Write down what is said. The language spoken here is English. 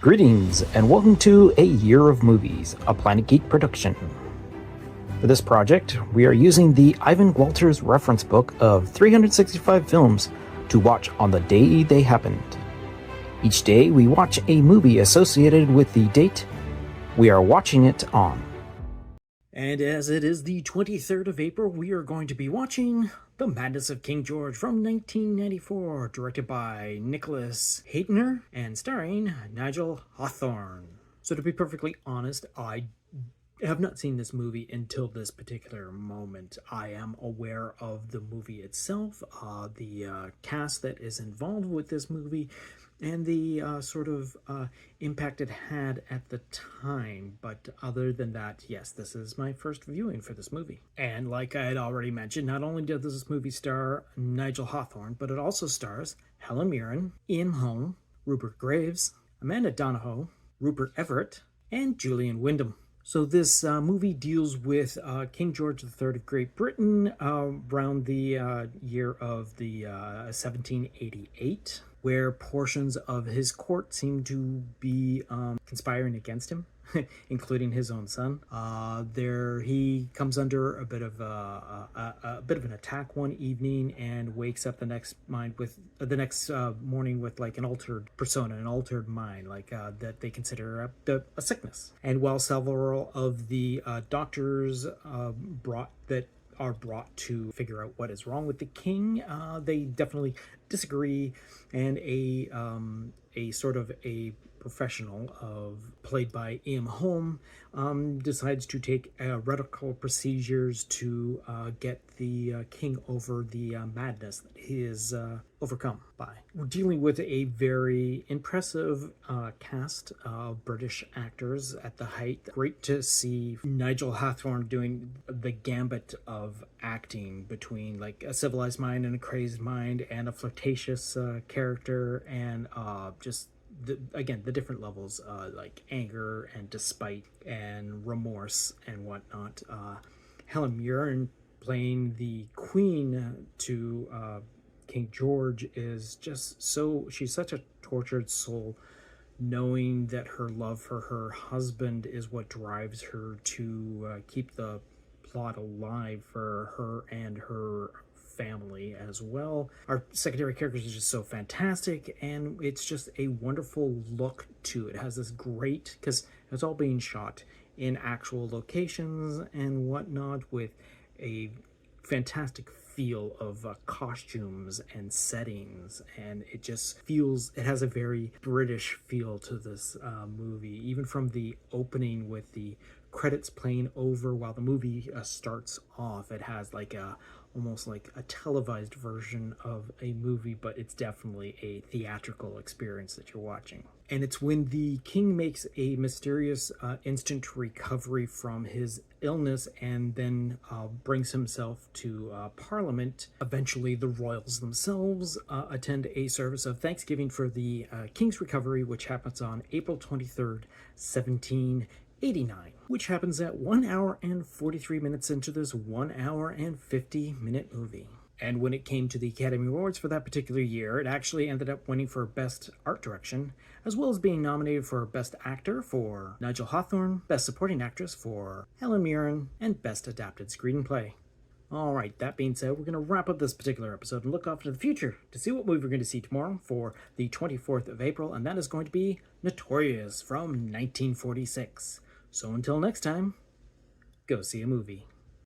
Greetings, and welcome to A Year of Movies, a Planet Geek production. For this project, we are using the Ivan Walters reference book of 365 films to watch on the day they happened. Each day, we watch a movie associated with the date we are watching it on. And as it is the 23rd of April, we are going to be watching The Madness of King George from 1994, directed by Nicholas Haytner and starring Nigel Hawthorne. So to be perfectly honest, I have not seen this movie until this particular moment. I am aware of the movie itself, the cast that is involved with this movie, and the impact it had at the time. But other than that, yes, this is my first viewing for this movie. And like I had already mentioned, not only does this movie star Nigel Hawthorne, but it also stars Helen Mirren, Ian Holm, Rupert Graves, Amanda Donohoe, Rupert Everett, and Julian Wyndham. So this movie deals with King George III of Great Britain around the year of the 1788, where portions of his court seem to be conspiring against him, including his own son. There he comes under a bit of an attack one evening and wakes up the next morning with like an altered persona, an altered mind, like that they consider a sickness. And while several of the doctors are brought to figure out what is wrong with the king, they definitely disagree, and a professional played by Ian Holm decides to take radical procedures to get the king over the madness that he is overcome by. We're dealing with a very impressive cast of British actors at the height. Great to see Nigel Hawthorne doing the gambit of acting between like a civilized mind and a crazed mind, and a flirtatious character, and the different levels, like anger and despite and remorse and whatnot. Helen Mirren playing the queen to King George is just she's such a tortured soul, knowing that her love for her husband is what drives her to keep the plot alive for her and her family as well. Our secondary characters are just so fantastic, and it's just a wonderful look to it. It has this great, because it's all being shot in actual locations and whatnot, with a fantastic feel of costumes and settings, and it has a very British feel to this movie, even from the opening with the credits playing over while the movie starts off. It has like almost like a televised version of a movie, but it's definitely a theatrical experience that you're watching. And it's when the king makes a mysterious instant recovery from his illness and then brings himself to Parliament. Eventually, the royals themselves attend a service of Thanksgiving for the king's recovery, which happens on April 23rd, 1789, which happens at 1 hour and 43 minutes into this 1 hour and 50-minute movie. And when it came to the Academy Awards for that particular year, it actually ended up winning for Best Art Direction, as well as being nominated for Best Actor for Nigel Hawthorne, Best Supporting Actress for Helen Mirren, and Best Adapted Screenplay. Alright, that being said, we're going to wrap up this particular episode and look off into the future to see what movie we're going to see tomorrow for the 24th of April, and that is going to be Notorious from 1946. So until next time, go see a movie.